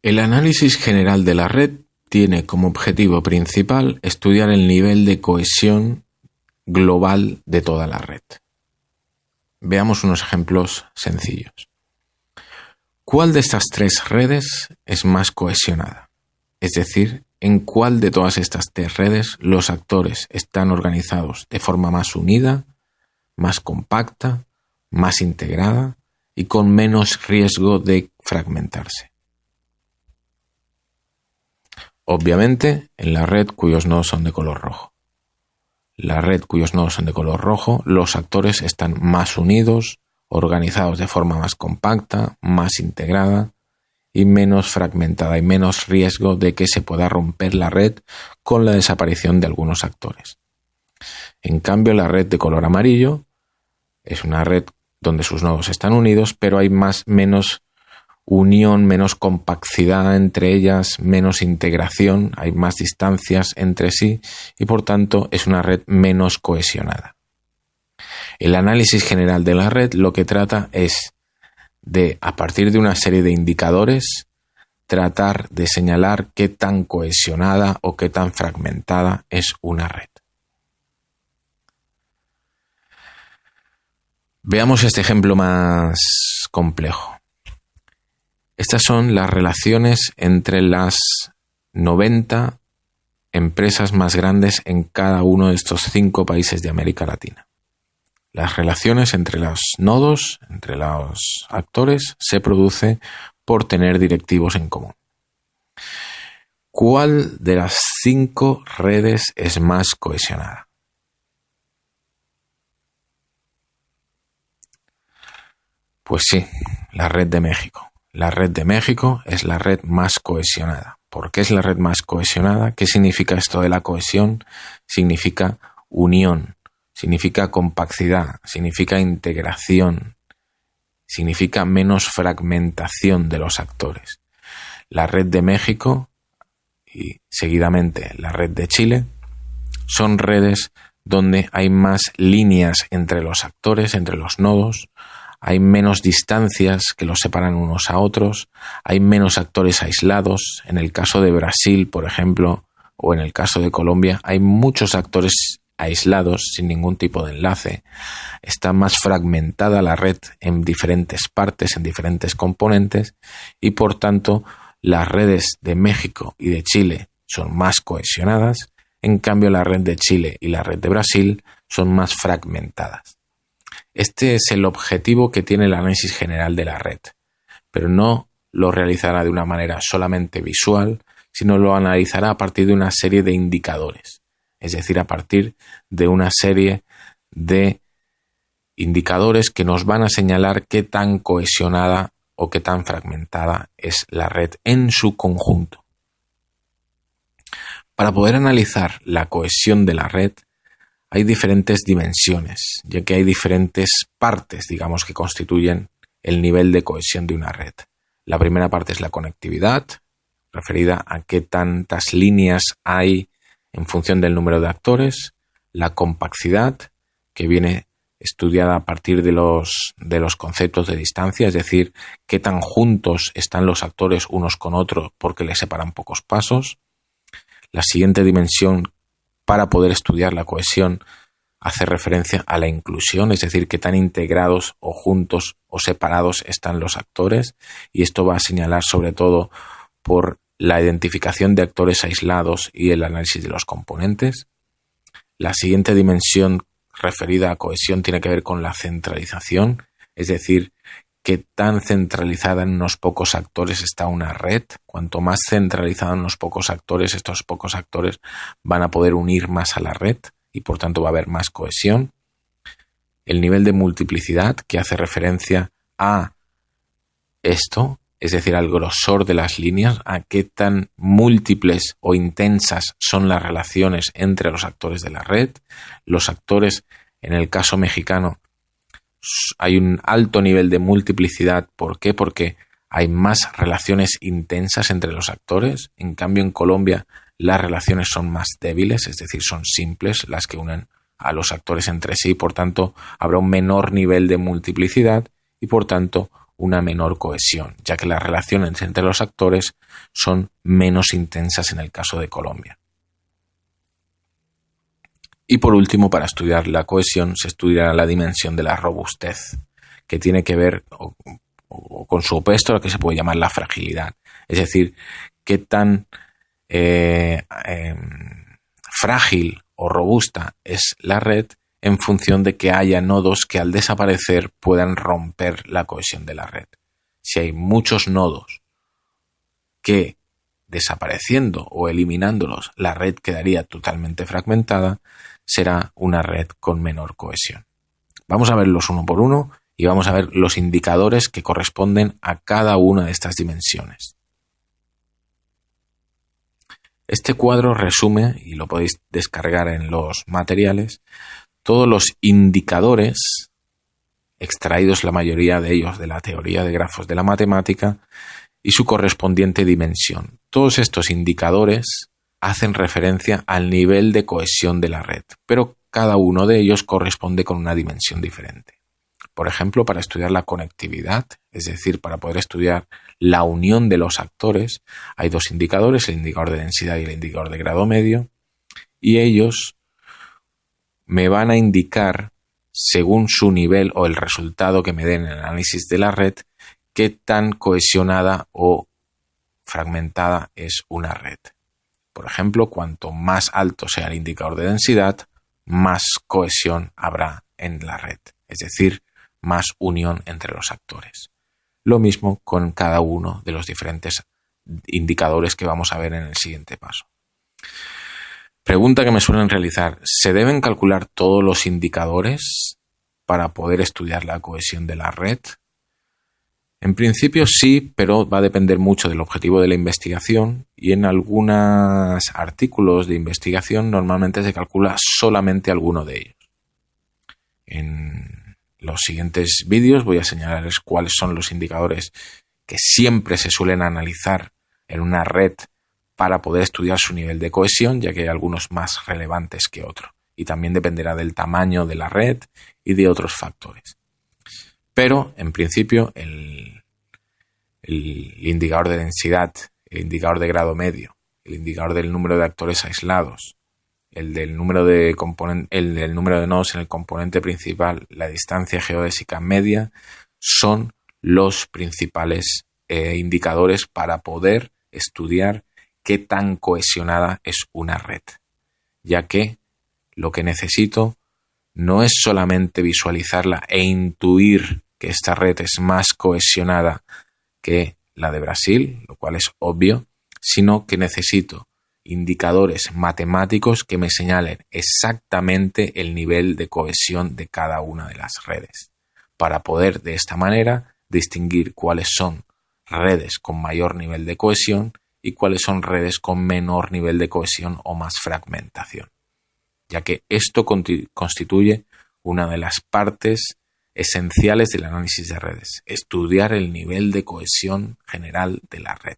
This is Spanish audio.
El análisis general de la red tiene como objetivo principal estudiar el nivel de cohesión global de toda la red. Veamos unos ejemplos sencillos. ¿Cuál de estas tres redes es más cohesionada? Es decir, ¿en cuál de todas estas tres redes los actores están organizados de forma más unida, más compacta, más integrada y con menos riesgo de fragmentarse? Obviamente, en la red cuyos nodos son de color rojo. La red cuyos nodos son de color rojo, los actores están más unidos, organizados de forma más compacta, más integrada y menos fragmentada y menos riesgo de que se pueda romper la red con la desaparición de algunos actores. En cambio, la red de color amarillo es una red donde sus nodos están unidos, pero hay menos unión, menos compacidad entre ellas, menos integración, hay más distancias entre sí y por tanto es una red menos cohesionada. El análisis general de la red lo que trata es de, a partir de una serie de indicadores, tratar de señalar qué tan cohesionada o qué tan fragmentada es una red. Veamos este ejemplo más complejo. Estas son las relaciones entre las 90 empresas más grandes en cada uno de estos 5 países de América Latina. Las relaciones entre los nodos, entre los actores, se produce por tener directivos en común. ¿Cuál de las 5 redes es más cohesionada? Pues sí, la red de México. La red de México es la red más cohesionada. ¿Por qué es la red más cohesionada? ¿Qué significa esto de la cohesión? Significa unión, significa compacidad, significa integración, significa menos fragmentación de los actores. La red de México y seguidamente la red de Chile son redes donde hay más líneas entre los actores, entre los nodos. Hay menos distancias que los separan unos a otros, hay menos actores aislados. En el caso de Brasil, por ejemplo, o en el caso de Colombia, hay muchos actores aislados sin ningún tipo de enlace. Está más fragmentada la red en diferentes partes, en diferentes componentes, y por tanto las redes de México y de Chile son más cohesionadas, en cambio la red de Chile y la red de Brasil son más fragmentadas. Este es el objetivo que tiene el análisis general de la red, pero no lo realizará de una manera solamente visual, sino lo analizará a partir de una serie de indicadores, es decir, a partir de una serie de indicadores que nos van a señalar qué tan cohesionada o qué tan fragmentada es la red en su conjunto. Para poder analizar la cohesión de la red, hay diferentes dimensiones, ya que hay diferentes partes, digamos, que constituyen el nivel de cohesión de una red. La primera parte es la conectividad, referida a qué tantas líneas hay en función del número de actores. La compacidad, que viene estudiada a partir de los conceptos de distancia, es decir, qué tan juntos están los actores unos con otros porque les separan pocos pasos. La siguiente dimensión para poder estudiar la cohesión hace referencia a la inclusión, es decir, qué tan integrados o juntos o separados están los actores, y esto va a señalar sobre todo por la identificación de actores aislados y el análisis de los componentes. La siguiente dimensión referida a cohesión tiene que ver con la centralización, es decir, qué tan centralizada en unos pocos actores está una red. Cuanto más centralizada en unos pocos actores, estos pocos actores van a poder unir más a la red y por tanto va a haber más cohesión. El nivel de multiplicidad, que hace referencia a esto, es decir, al grosor de las líneas, a qué tan múltiples o intensas son las relaciones entre los actores de la red. Los actores, en el caso mexicano, hay un alto nivel de multiplicidad. ¿Por qué? Porque hay más relaciones intensas entre los actores. En cambio, en Colombia las relaciones son más débiles, es decir, son simples las que unen a los actores entre sí. Por tanto, habrá un menor nivel de multiplicidad y, por tanto, una menor cohesión, ya que las relaciones entre los actores son menos intensas en el caso de Colombia. Y por último, para estudiar la cohesión, se estudiará la dimensión de la robustez, que tiene que ver o con su opuesto, lo que se puede llamar la fragilidad. Es decir, qué tan frágil o robusta es la red en función de que haya nodos que al desaparecer puedan romper la cohesión de la red. Si hay muchos nodos que desapareciendo o eliminándolos la red quedaría totalmente fragmentada, será una red con menor cohesión. Vamos a verlos uno por uno y vamos a ver los indicadores que corresponden a cada una de estas dimensiones. Este cuadro resume, y lo podéis descargar en los materiales, todos los indicadores, extraídos la mayoría de ellos de la teoría de grafos de la matemática, y su correspondiente dimensión. Todos estos indicadores hacen referencia al nivel de cohesión de la red, pero cada uno de ellos corresponde con una dimensión diferente. Por ejemplo, para estudiar la conectividad, es decir, para poder estudiar la unión de los actores, hay dos indicadores, el indicador de densidad y el indicador de grado medio, y ellos me van a indicar, según su nivel o el resultado que me den en el análisis de la red, qué tan cohesionada o fragmentada es una red. Por ejemplo, cuanto más alto sea el indicador de densidad, más cohesión habrá en la red, es decir, más unión entre los actores. Lo mismo con cada uno de los diferentes indicadores que vamos a ver en el siguiente paso. Pregunta que me suelen realizar: ¿se deben calcular todos los indicadores para poder estudiar la cohesión de la red? En principio sí, pero va a depender mucho del objetivo de la investigación y en algunos artículos de investigación normalmente se calcula solamente alguno de ellos. En los siguientes vídeos voy a señalarles cuáles son los indicadores que siempre se suelen analizar en una red para poder estudiar su nivel de cohesión, ya que hay algunos más relevantes que otros. Y también dependerá del tamaño de la red y de otros factores. Pero, en principio, el indicador de densidad, el indicador de grado medio, el indicador del número de actores aislados, el del número de nodos en el componente principal, la distancia geodésica media, son los principales indicadores para poder estudiar qué tan cohesionada es una red, ya que lo que necesito no es solamente visualizarla e intuir que esta red es más cohesionada que la de Brasil, lo cual es obvio, sino que necesito indicadores matemáticos que me señalen exactamente el nivel de cohesión de cada una de las redes, para poder de esta manera distinguir cuáles son redes con mayor nivel de cohesión y cuáles son redes con menor nivel de cohesión o más fragmentación, ya que esto constituye una de las partes esenciales del análisis de redes, estudiar el nivel de cohesión general de la red.